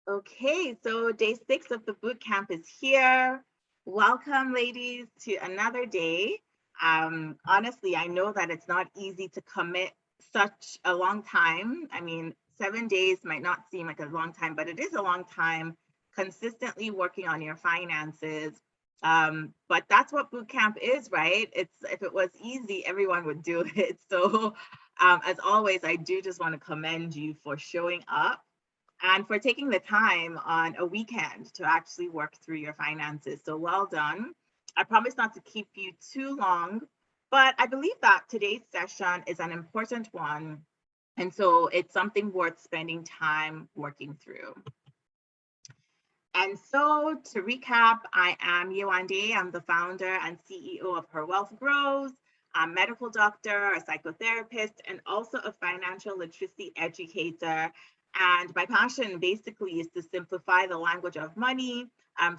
Okay, so day 6 of the boot camp is here. Welcome, ladies, to another day. Honestly, I know that it's not easy to commit such a long time. I mean, 7 days might not seem like a long time, but it is a long time consistently working on your finances. But that's what boot camp is, right? It's if it was easy, everyone would do it. So, as always, I do just want to commend you for showing up and for taking the time on a weekend to actually work through your finances. So well done. I promise not to keep you too long, but I believe that today's session is an important one. And so it's something worth spending time working through. And so to recap, I am Yewande. I'm the founder and CEO of Her Wealth Grows. I'm a medical doctor, a psychotherapist, and also a financial literacy educator. And my passion basically is to simplify the language of money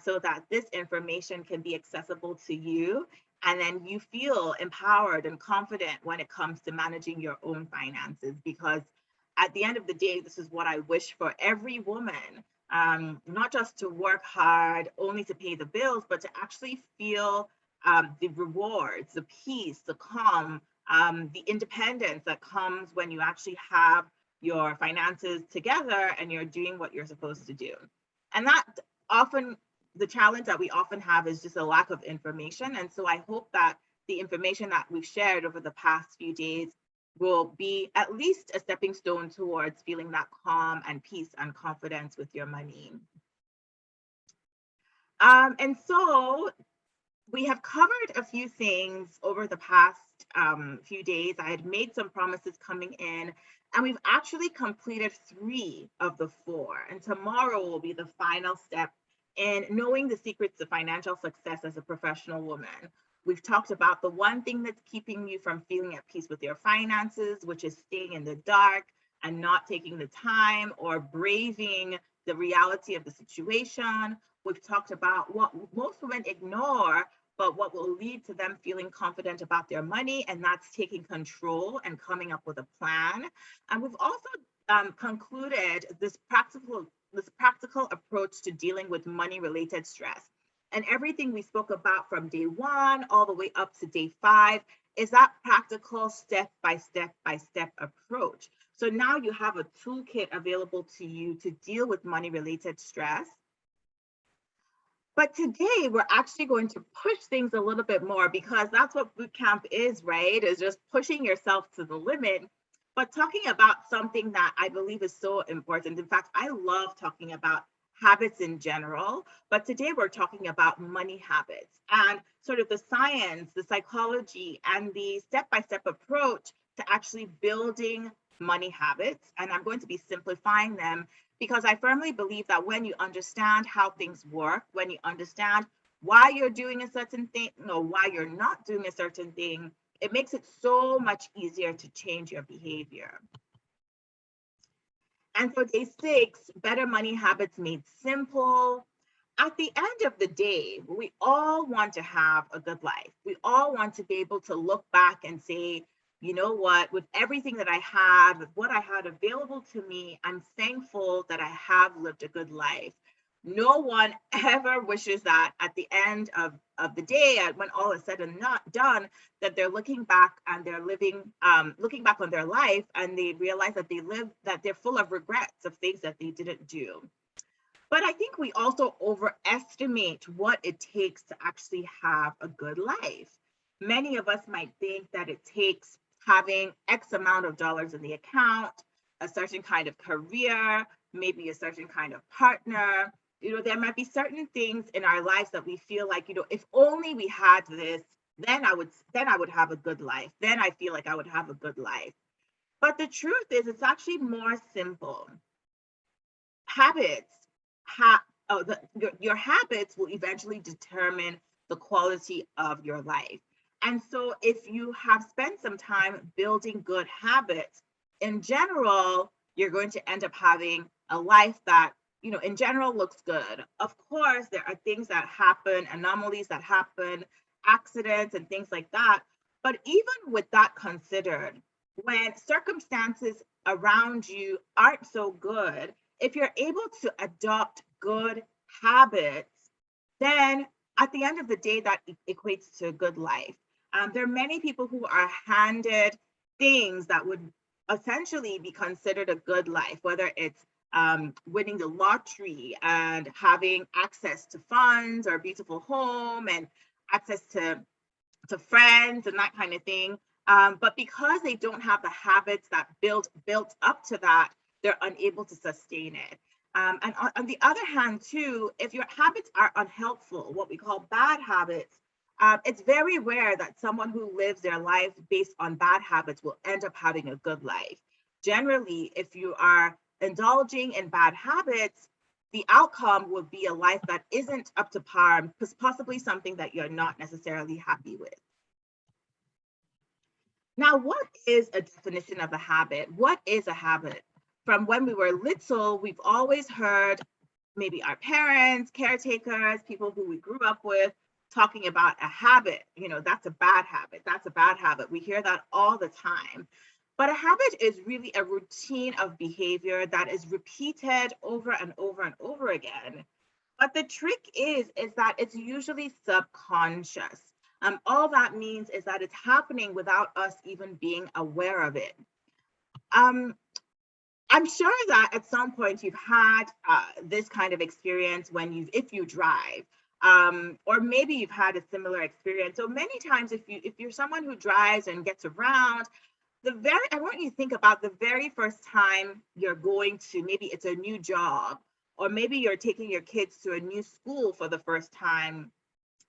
so that this information can be accessible to you. And then you feel empowered and confident when it comes to managing your own finances. Because at the end of the day, this is what I wish for every woman, not just to work hard only to pay the bills, but to actually feel the rewards, the peace, the calm, the independence that comes when you actually have your finances together and you're doing what you're supposed to do. And that often, the challenge that we often have is just a lack of information. And so I hope that the information that we've shared over the past few days will be at least a stepping stone towards feeling that calm and peace and confidence with your money. And so we have covered a few things over the past few days. I had made some promises coming in, and we've actually completed 3 of the 4. And tomorrow will be the final step in knowing the secrets of financial success as a professional woman. We've talked about the one thing that's keeping you from feeling at peace with your finances, which is staying in the dark and not taking the time or braving the reality of the situation. We've talked about what most women ignore, but what will lead to them feeling confident about their money, and that's taking control and coming up with a plan. And we've also concluded this practical approach to dealing with money-related stress. And everything we spoke about from day 1 all the way up to day 5 is that practical step-by-step approach. So now you have a toolkit available to you to deal with money-related stress. But today we're actually going to push things a little bit more, because that's what boot camp is, right? Is just pushing yourself to the limit, but talking about something that I believe is so important. In fact, I love talking about habits in general, but today we're talking about money habits and sort of the science, the psychology, and the step-by-step approach to actually building money habits. And I'm going to be simplifying them, because I firmly believe that when you understand how things work, when you understand why you're doing a certain thing or why you're not doing a certain thing, it makes it so much easier to change your behavior. And for day 6, better money habits made simple. At the end of the day, we all want to have a good life. We all want to be able to look back and say, you know what, with everything that I had, with what I had available to me, I'm thankful that I have lived a good life. No one ever wishes that at the end of the day, when all is said and not done, that they're looking back and they're looking back on their life and they realize that they're full of regrets of things that they didn't do. But I think we also overestimate what it takes to actually have a good life. Many of us might think that it takes having X amount of dollars in the account, a certain kind of career, maybe a certain kind of partner. There might be certain things in our lives that we feel like, if only we had this, then I would have a good life. Then I feel like I would have a good life. But the truth is, it's actually more simple. Habits your habits will eventually determine the quality of your life. And so if you have spent some time building good habits, in general, you're going to end up having a life that, in general looks good. Of course, there are things that happen, anomalies that happen, accidents and things like that. But even with that considered, when circumstances around you aren't so good, if you're able to adopt good habits, then at the end of the day, that equates to a good life. There are many people who are handed things that would essentially be considered a good life, whether it's winning the lottery and having access to funds or a beautiful home and access to friends and that kind of thing. But because they don't have the habits that built up to that, they're unable to sustain it. And on the other hand, too, if your habits are unhelpful, what we call bad habits, it's very rare that someone who lives their life based on bad habits will end up having a good life. Generally, if you are indulging in bad habits, the outcome would be a life that isn't up to par, because possibly something that you're not necessarily happy with. Now, what is a definition of a habit? What is a habit? From when we were little, we've always heard maybe our parents, caretakers, people who we grew up with talking about a habit. That's a bad habit. That's a bad habit. We hear that all the time. But a habit is really a routine of behavior that is repeated over and over and over again. But the trick is that it's usually subconscious. All that means is that it's happening without us even being aware of it. Um, I'm sure that at some point you've had this kind of experience if you drive, or maybe you've had a similar experience. So many times, if you're someone who drives and gets around, I want you to think about the very first time you're going to, maybe it's a new job, or maybe you're taking your kids to a new school for the first time,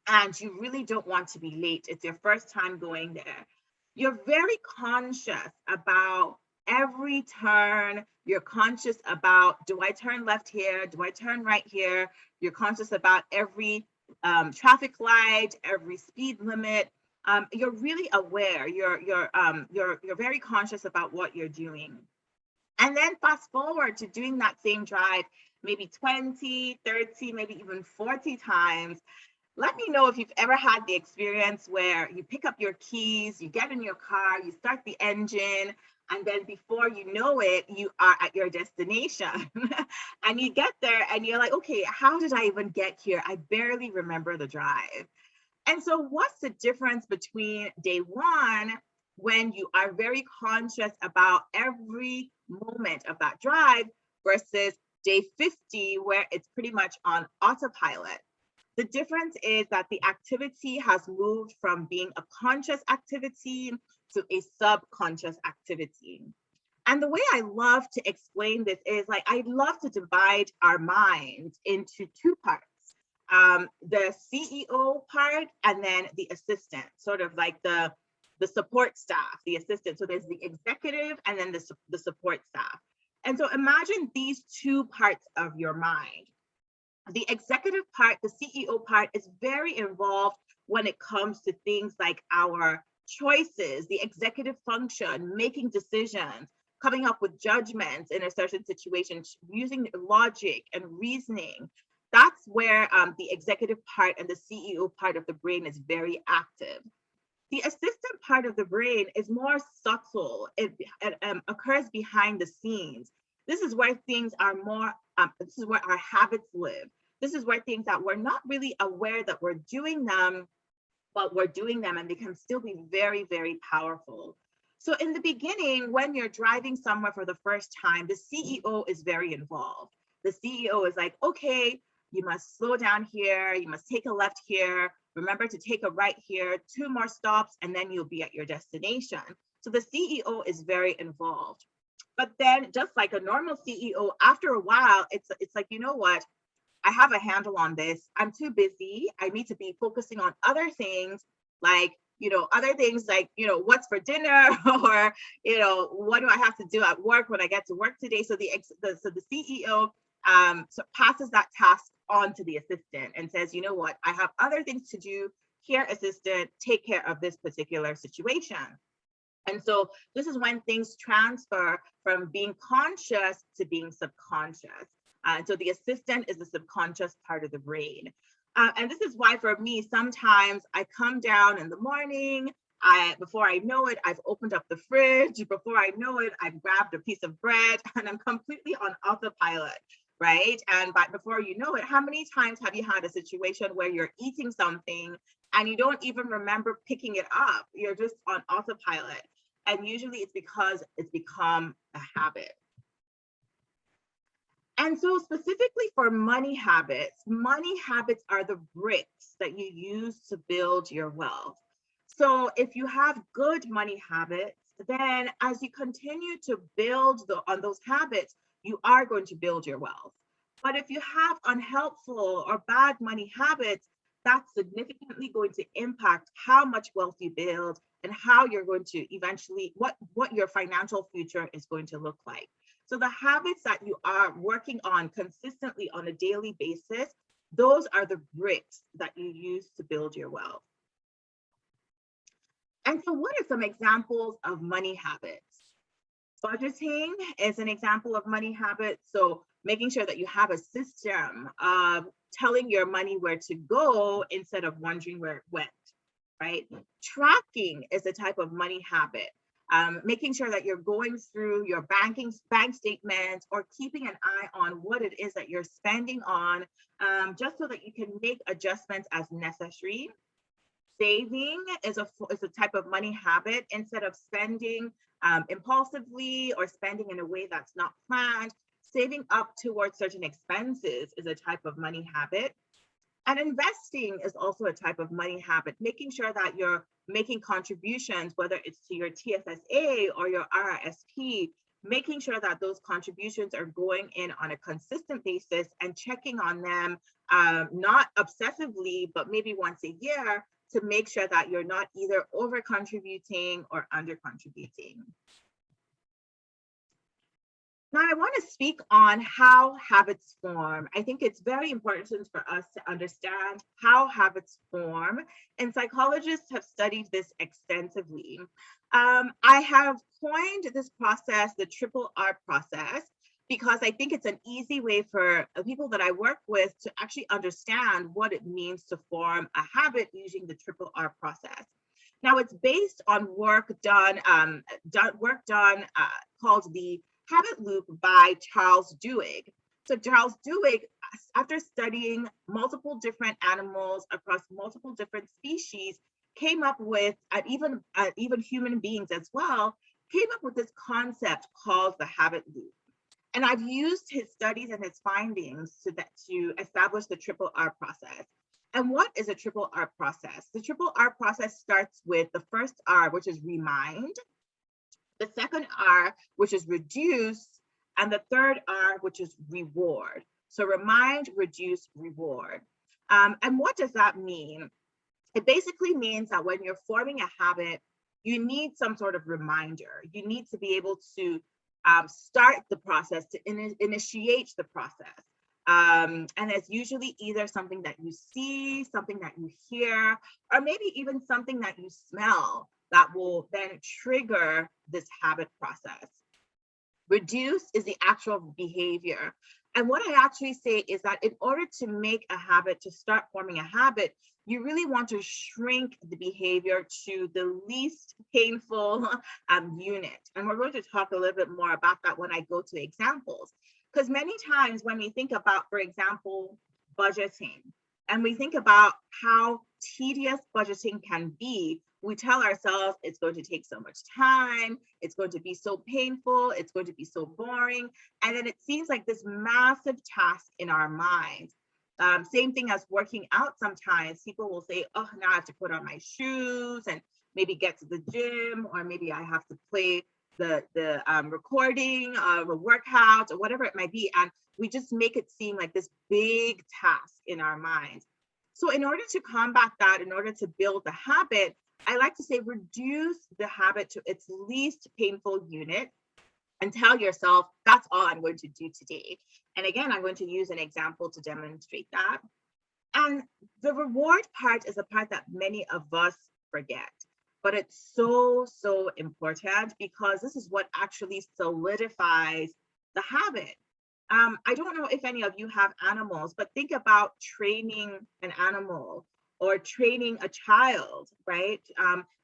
and you really don't want to be late. It's your first time going there. You're very conscious about every turn. You're conscious about, do I turn left here? Do I turn right here? You're conscious about every traffic light, every speed limit. You're really aware. You're very conscious about what you're doing. And then fast forward to doing that same drive, maybe 20, 30, maybe even 40 times. Let me know if you've ever had the experience where you pick up your keys, you get in your car, you start the engine, and then before you know it, you are at your destination. And you get there and you're like, okay, how did I even get here? I barely remember the drive. And so, what's the difference between day one, when you are very conscious about every moment of that drive, versus day 50, where it's pretty much on autopilot? The difference is that the activity has moved from being a conscious activity to a subconscious activity. And the way I love to explain this is, like, I love to divide our minds into two parts. The CEO part, and then the assistant, sort of like the support staff, the assistant. So there's the executive and then the support staff. And so imagine these two parts of your mind. The executive part, the CEO part, is very involved when it comes to things like our choices, the executive function, making decisions, coming up with judgments in a certain situation, using logic and reasoning. That's where the executive part and the CEO part of the brain is very active. The assistant part of the brain is more subtle. It occurs behind the scenes. This is where things are more, this is where our habits live. This is where things that we're not really aware that we're doing them, but we're doing them, and they can still be very, very powerful. So in the beginning, when you're driving somewhere for the first time, the CEO is very involved. The CEO is like, okay, you must slow down here, you must take a left here, remember to take a right here, 2 more stops, and then you'll be at your destination. So the CEO is very involved. But then, just like a normal CEO, after a while, it's like, you know what? I have a handle on this. I'm too busy. I need to be focusing on other things, like, other things like, what's for dinner, or, what do I have to do at work when I get to work today? So the CEO so passes that task on to the assistant and says, you know what, I have other things to do. Here, assistant, take care of this particular situation. And so this is when things transfer from being conscious to being subconscious. So the assistant is the subconscious part of the brain. And this is why, for me, sometimes I come down in the morning, Before I know it, I've opened up the fridge. Before I know it, I've grabbed a piece of bread and I'm completely on autopilot, right? And but before you know it, how many times have you had a situation where you're eating something and you don't even remember picking it up? You're just on autopilot. And usually it's because it's become a habit. And so specifically for money habits are the bricks that you use to build your wealth. So if you have good money habits, then as you continue to build on those habits, you are going to build your wealth. But if you have unhelpful or bad money habits, that's significantly going to impact how much wealth you build and how you're going to eventually, what your financial future is going to look like. So the habits that you are working on consistently on a daily basis, those are the bricks that you use to build your wealth. And so what are some examples of money habits? Budgeting is an example of money habits. So making sure that you have a system of telling your money where to go instead of wondering where it went, right? Tracking is a type of money habit. Making sure that you're going through your bank statements or keeping an eye on what it is that you're spending on, just so that you can make adjustments as necessary. Saving is a type of money habit. Instead of spending impulsively or spending in a way that's not planned, saving up towards certain expenses is a type of money habit. And investing is also a type of money habit, making sure that you're making contributions, whether it's to your TFSA or your RRSP, making sure that those contributions are going in on a consistent basis and checking on them, not obsessively, but maybe once a year, to make sure that you're not either over contributing or under contributing. Now, I want to speak on how habits form. I think it's very important for us to understand how habits form, and psychologists have studied this extensively. I have coined this process the triple R process because I think it's an easy way for people that I work with to actually understand what it means to form a habit using the triple R process. Now, it's based on work done called the Habit Loop by Charles Duhigg. So Charles Duhigg, after studying multiple different animals across multiple different species, came up with, even human beings as well, came up with this concept called the habit loop. And I've used his studies and his findings to establish the triple R process. And what is a triple R process? The triple R process starts with the first R, which is remind, the second R, which is reduce, and the third R, which is reward. So remind, reduce, reward. And what does that mean? It basically means that when you're forming a habit, you need some sort of reminder. You need to be able to start the process, to initiate the process. And it's usually either something that you see, something that you hear, or maybe even something that you smell that will then trigger this habit process. Reduce is the actual behavior. And what I actually say is that in order to make a habit, to start forming a habit, you really want to shrink the behavior to the least painful unit. And we're going to talk a little bit more about that when I go to examples. Because many times when we think about, for example, budgeting, and we think about how tedious budgeting can be, we tell ourselves it's going to take so much time, it's going to be so painful, it's going to be so boring. And then it seems like this massive task in our minds. Same thing as working out sometimes. People will say, oh, now I have to put on my shoes and maybe get to the gym, or maybe I have to play the recording of a workout or whatever it might be. And we just make it seem like this big task in our minds. So in order to combat that, in order to build the habit, I like to say reduce the habit to its least painful unit and tell yourself, that's all I'm going to do today. And again, I'm going to use an example to demonstrate that. And the reward part is a part that many of us forget, but it's so, so important because this is what actually solidifies the habit. I don't know if any of you have animals, but think about training an animal or training a child, right?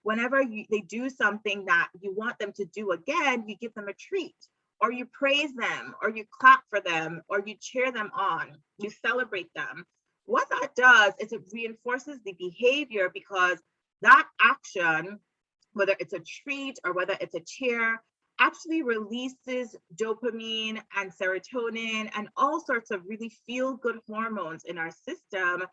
Whenever they do something that you want them to do again, you give them a treat, or you praise them, or you clap for them, or you cheer them on, you celebrate them. What that does is it reinforces the behavior, because that action, whether it's a treat or whether it's a cheer, actually releases dopamine and serotonin and all sorts of really feel good hormones in our system.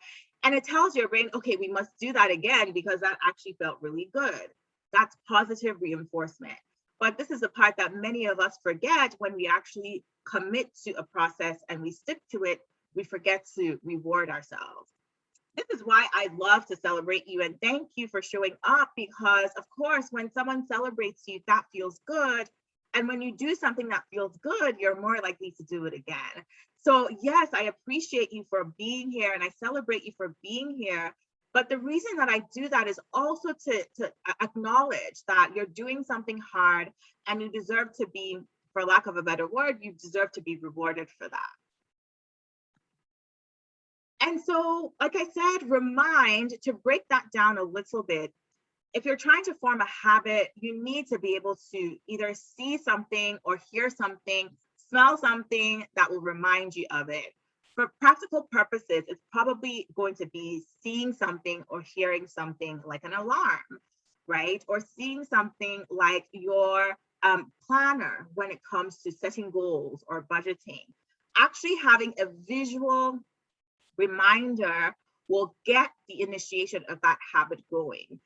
And it tells your brain, okay, we must do that again because that actually felt really good. That's positive reinforcement. But this is the part that many of us forget when we actually commit to a process and we stick to it, we forget to reward ourselves. This is why I love to celebrate you and thank you for showing up, because of course, when someone celebrates you, that feels good. And when you do something that feels good, you're more likely to do it again. So yes, I appreciate you for being here and I celebrate you for being here. But the reason that I do that is also to acknowledge that you're doing something hard and you deserve to be, for lack of a better word, you deserve to be rewarded for that. And so, like I said, remind to break that down a little bit. If you're trying to form a habit, you need to be able to either see something or hear something, smell something that will remind you of it. For practical purposes, it's probably going to be seeing something or hearing something like an alarm, right? Or seeing something like your planner when it comes to setting goals or budgeting. Actually having a visual reminder will get the initiation of that habit going.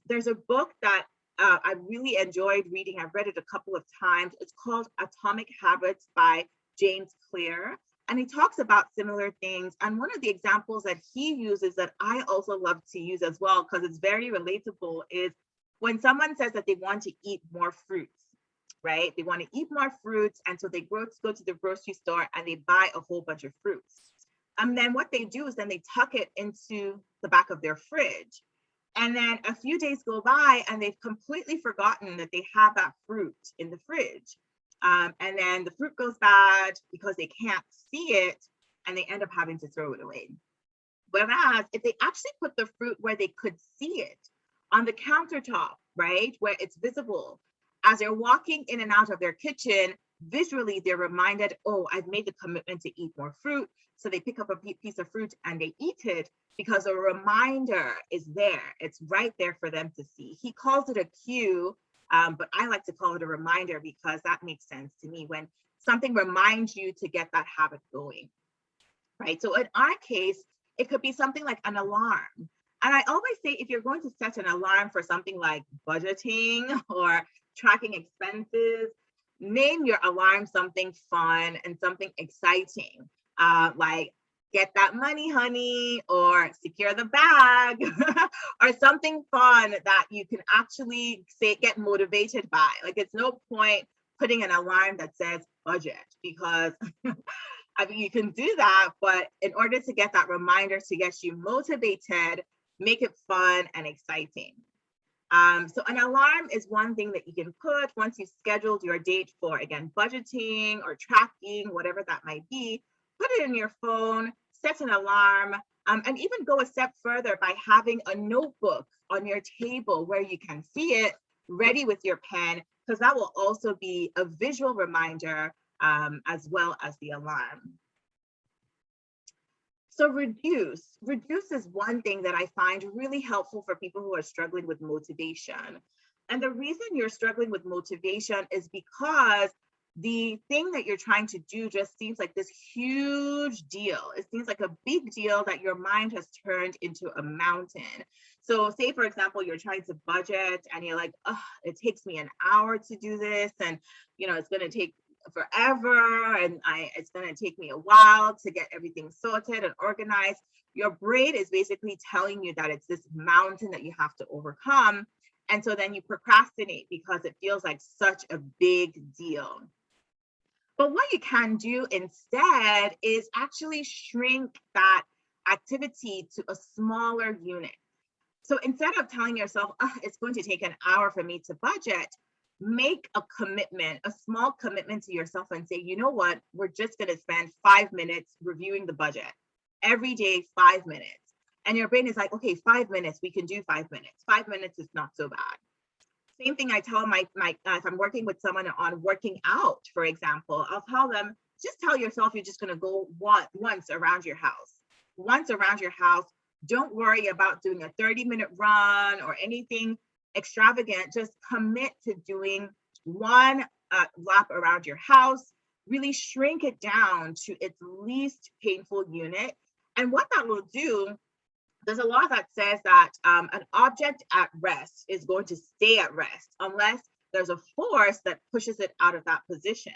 There's a book that I really enjoyed reading. I've read it a couple of times. It's called Atomic Habits by James Clear. And he talks about similar things. And one of the examples that he uses that I also love to use as well, because it's very relatable, is when someone says that they want to eat more fruits, right? They want to eat more fruits. And so they go to the grocery store and they buy a whole bunch of fruits. And then what they do is then they tuck it into the back of their fridge. And then a few days go by and they've completely forgotten that they have that fruit in the fridge. And then the fruit goes bad because they can't see it and they end up having to throw it away. Whereas if they actually put the fruit where they could see it on the countertop, right, where it's visible, as they're walking in and out of their kitchen, visually they're reminded, oh, I've made the commitment to eat more fruit. So they pick up a piece of fruit and they eat it because a reminder is there. It's right there for them to see. He calls it a cue, but I like to call it a reminder because that makes sense to me when something reminds you to get that habit going, right? So in our case, it could be something like an alarm. And I always say, if you're going to set an alarm for something like budgeting or tracking expenses, name your alarm something fun and something exciting, like get that money, honey, or secure the bag, or something fun that you can actually say, get motivated by. Like, it's no point putting an alarm that says budget, because I mean, you can do that, but in order to get that reminder to get you motivated, make it fun and exciting. So an alarm is one thing that you can put once you've scheduled your date for, again, budgeting or tracking, whatever that might be. Put it in your phone, set an alarm, and even go a step further by having a notebook on your table where you can see it, ready with your pen, because that will also be a visual reminder as well as the alarm. So reduce is one thing that I find really helpful for people who are struggling with motivation. And the reason you're struggling with motivation is because the thing that you're trying to do just seems like this huge deal. It seems like a big deal that your mind has turned into a mountain. So say, for example, you're trying to budget and you're like, oh, it takes me an hour to do this. And, you know, it's going to take forever and it's going to take me a while to get everything sorted and organized. Your brain is basically telling you that it's this mountain that you have to overcome. And so then you procrastinate because it feels like such a big deal. But what you can do instead is actually shrink that activity to a smaller unit. So instead of telling yourself, oh, it's going to take an hour for me to budget, make a commitment, a small commitment to yourself and say, you know what, we're just going to spend 5 minutes reviewing the budget every day, 5 minutes. And your brain is like, okay, 5 minutes, we can do 5 minutes. 5 minutes is not so bad. Same thing I tell my if I'm working with someone on working out, for example, I'll tell them, just tell yourself you're just going to go once around your house. Once around your house. Don't worry about doing a 30-minute run or anything extravagant. Just commit to doing one lap around your house. Really shrink it down to its least painful unit. And what that will do, there's a law that says that an object at rest is going to stay at rest unless there's a force that pushes it out of that position,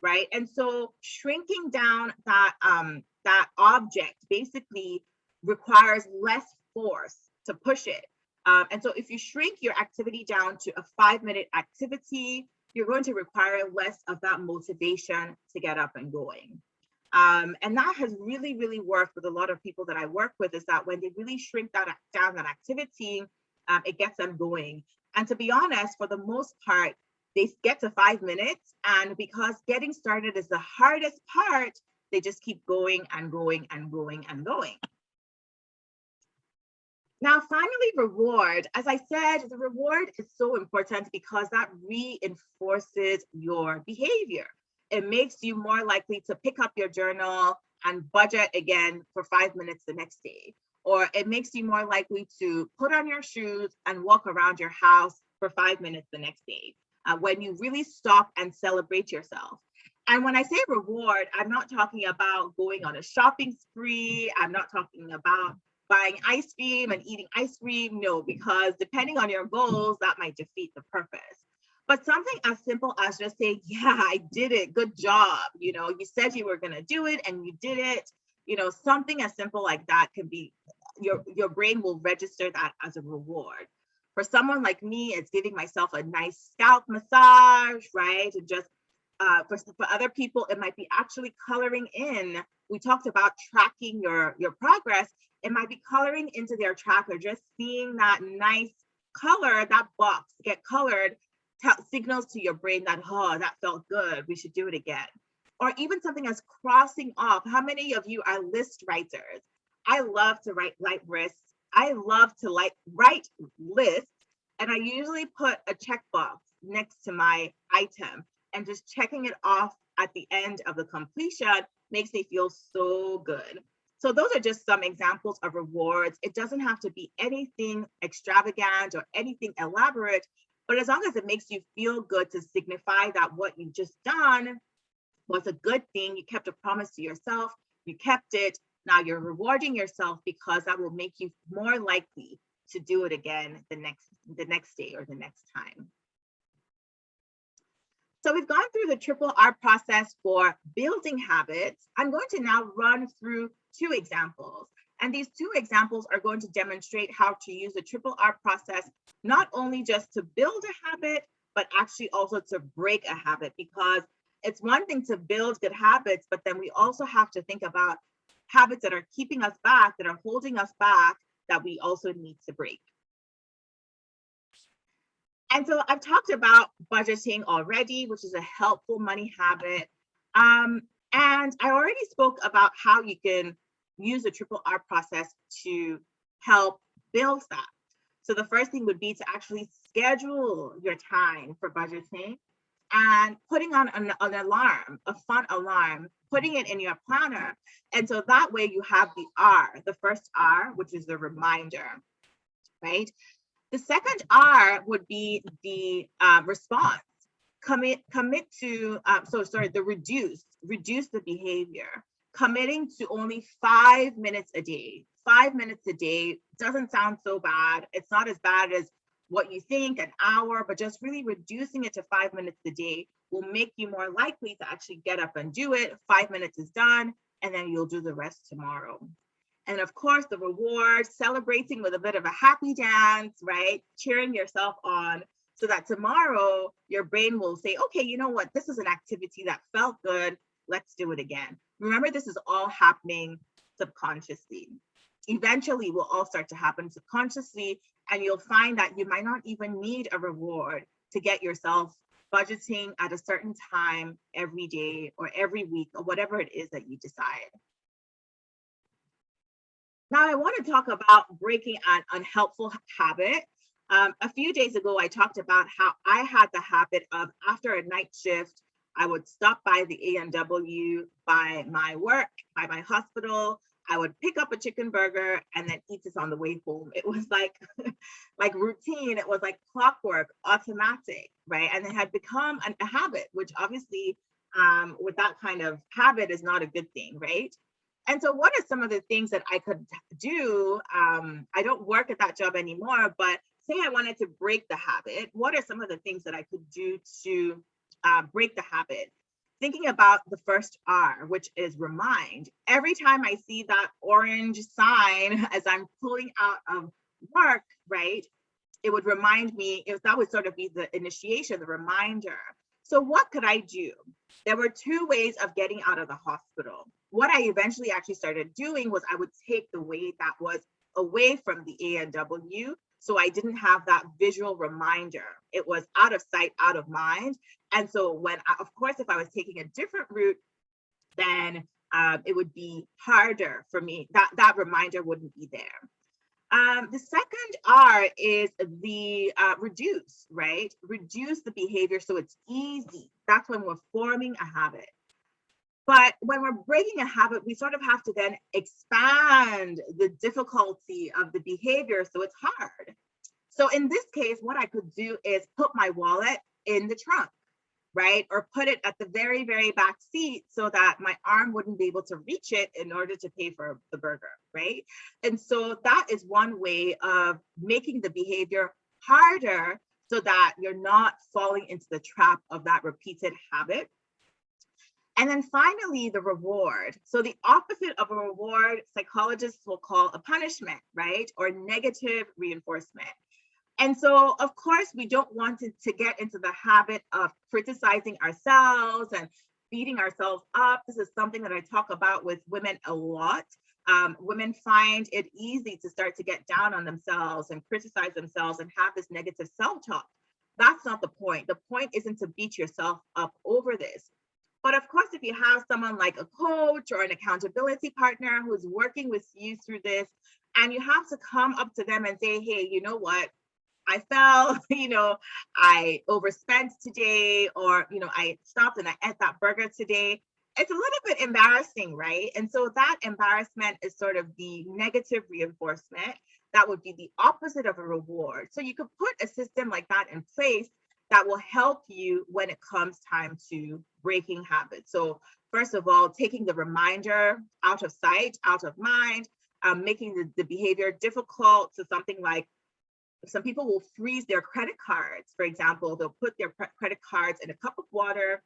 right? And so shrinking down that object basically requires less force to push it. And so if you shrink your activity down to a 5-minute activity, you're going to require less of that motivation to get up and going. And that has really, really worked with a lot of people that I work with, is that when they really shrink down that activity, it gets them going. And to be honest, for the most part, they get to 5 minutes. And because getting started is the hardest part, they just keep going and going and going and going. Now, finally, reward. As I said, the reward is so important because that reinforces your behavior. It makes you more likely to pick up your journal and budget again for 5 minutes the next day. Or it makes you more likely to put on your shoes and walk around your house for 5 minutes the next day, when you really stop and celebrate yourself. And when I say reward, I'm not talking about going on a shopping spree. I'm not talking about buying ice cream and eating ice cream. No, because depending on your goals, that might defeat the purpose. But something as simple as just saying, yeah, I did it. Good job. You know, you said you were going to do it and you did it. You know, something as simple like that can be, your brain will register that as a reward. For someone like me, it's giving myself a nice scalp massage, right? And just for other people, it might be actually coloring in. We talked about tracking your progress. It might be coloring into their tracker, just seeing that nice color, that box get colored, signals to your brain that, oh, that felt good, we should do it again. Or even something as crossing off. How many of you are list writers? I love to write lists. I love to write lists, and I usually put a checkbox next to my item, and just checking it off at the end of the completion makes me feel so good. So those are just some examples of rewards. It doesn't have to be anything extravagant or anything elaborate, but as long as it makes you feel good to signify that what you've just done was a good thing, you kept a promise to yourself, you kept it, now you're rewarding yourself, because that will make you more likely to do it again the next day or the next time. So we've gone through the triple R process for building habits. I'm going to now run through 2 examples. And these 2 examples are going to demonstrate how to use the triple R process, not only just to build a habit, but actually also to break a habit, because it's one thing to build good habits, but then we also have to think about habits that are keeping us back, that are holding us back, that we also need to break. And so I've talked about budgeting already, which is a helpful money habit. And I already spoke about how you can use the triple R process to help build that. So the first thing would be to actually schedule your time for budgeting and putting on an alarm, a fun alarm, putting it in your planner. And so that way you have the R, the first R, which is the reminder, right? The second R would be the response. Commit to, reduce the behavior. Committing to only 5 minutes a day. 5 minutes a day doesn't sound so bad. It's not as bad as what you think, an hour, but just really reducing it to 5 minutes a day will make you more likely to actually get up and do it. 5 minutes is done, and then you'll do the rest tomorrow. And of course, the reward, celebrating with a bit of a happy dance, right? Cheering yourself on, so that tomorrow your brain will say, okay, you know what? This is an activity that felt good. Let's do it again. Remember, this is all happening subconsciously. Eventually, it will all start to happen subconsciously, and you'll find that you might not even need a reward to get yourself budgeting at a certain time every day or every week or whatever it is that you decide. Now, I want to talk about breaking an unhelpful habit. A few days ago, I talked about how I had the habit of after a night shift, I would stop by the A&W, by my work, by my hospital. I would pick up a chicken burger and then eat this on the way home. It was like, like routine. It was like clockwork, automatic, right? And it had become a habit, which obviously, with that kind of habit, is not a good thing, right? And so, what are some of the things that I could do? I don't work at that job anymore, but say I wanted to break the habit. What are some of the things that I could do to break the habit? Thinking about the first R, which is remind. Every time I see that orange sign as I'm pulling out of work, right? It would remind me, if that would sort of be the initiation, the reminder. So what could I do? There were two ways of getting out of the hospital. What I eventually actually started doing was I would take the way that was away from the A&W, so I didn't have that visual reminder. It was out of sight, out of mind. And so when, of course, if I was taking a different route, then it would be harder for me. That reminder wouldn't be there. The second R is the reduce, right? Reduce the behavior so it's easy. That's when we're forming a habit. But when we're breaking a habit, we sort of have to then expand the difficulty of the behavior so it's hard. So in this case, what I could do is put my wallet in the trunk, right? Or put it at the very, very back seat so that my arm wouldn't be able to reach it in order to pay for the burger, right? And so that is one way of making the behavior harder so that you're not falling into the trap of that repeated habit. And then finally, the reward. So the opposite of a reward, psychologists will call a punishment, right? Or negative reinforcement. And so, of course, we don't want to get into the habit of criticizing ourselves and beating ourselves up. This is something that I talk about with women a lot. Women find it easy to start to get down on themselves and criticize themselves and have this negative self-talk. That's not the point. The point isn't to beat yourself up over this. But of course, if you have someone like a coach or an accountability partner who's working with you through this, and you have to come up to them and say, hey, you know what? I fell, I overspent today, or, I stopped and I ate that burger today. It's a little bit embarrassing, right? And so that embarrassment is sort of the negative reinforcement. That would be the opposite of a reward. So you could put a system like that in place that will help you when it comes time to breaking habits. So first of all, taking the reminder out of sight, out of mind, making the behavior difficult. So something like, some people will freeze their credit cards. For example, they'll put their credit cards in a cup of water.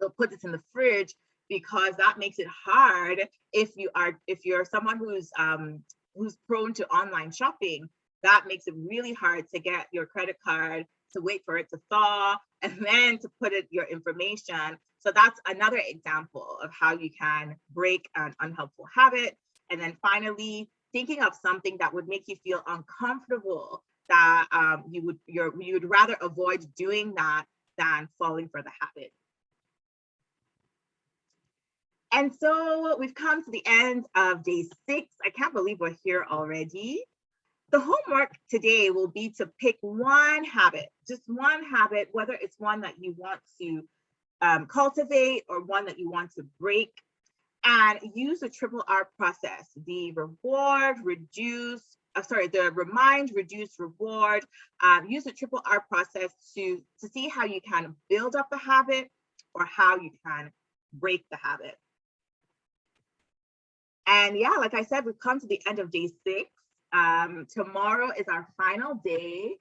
They'll put this in the fridge because that makes it hard if you're someone who's prone to online shopping. That makes it really hard to get your credit card, to wait for it to thaw, and then to put it your information. So that's another example of how you can break an unhelpful habit. And then finally, thinking of something that would make you feel uncomfortable, that you would rather avoid doing that than falling for the habit. And so we've come to the end of day 6. I can't believe we're here already. The homework today will be to pick one habit, just one habit, whether it's one that you want to cultivate or one that you want to break, and use the triple R process: the reward, reduce, the remind, reduce, reward. Use the triple R process to see how you can build up the habit or how you can break the habit. And yeah, like I said, we've come to the end of day 6. Tomorrow is our final day.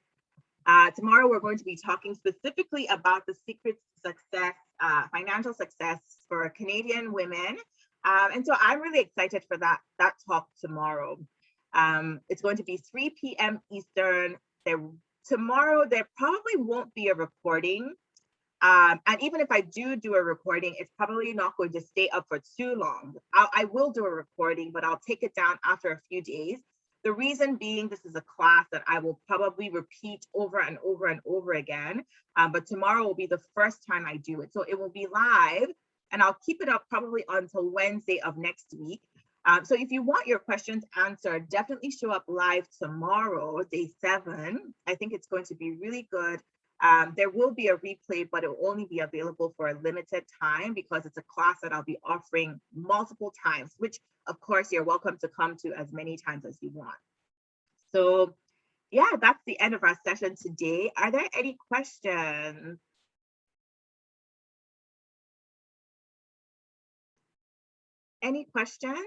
Tomorrow, we're going to be talking specifically about the secrets to success, financial success for Canadian women. And so I'm really excited for that talk tomorrow. It's going to be 3 p.m. Eastern. Tomorrow, there probably won't be a recording. And even if I do a recording, it's probably not going to stay up for too long. I will do a recording, but I'll take it down after a few days. The reason being, this is a class that I will probably repeat over and over and over again. But tomorrow will be the first time I do it. So it will be live, and I'll keep it up probably until Wednesday of next week. So if you want your questions answered, definitely show up live tomorrow, day 7. I think it's going to be really good. There will be a replay, but it will only be available for a limited time because it's a class that I'll be offering multiple times, which of course you're welcome to come to as many times as you want. So yeah, that's the end of our session today. Are there any questions? Any questions?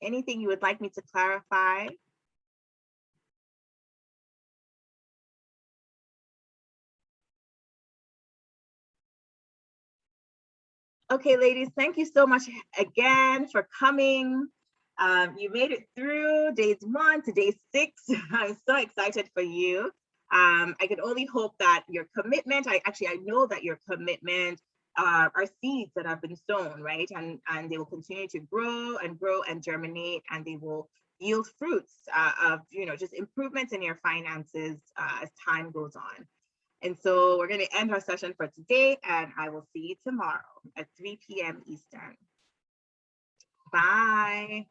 Anything you would like me to clarify? Okay, ladies, thank you so much again for coming. You made it through days 1 to day 6. I'm so excited for you. I can only hope that your commitment, I know that your commitment are seeds that have been sown, right? And they will continue to grow and germinate, and they will yield fruits of, just improvements in your finances as time goes on. And so we're going to end our session for today, and I will see you tomorrow at 3 p.m. Eastern. Bye.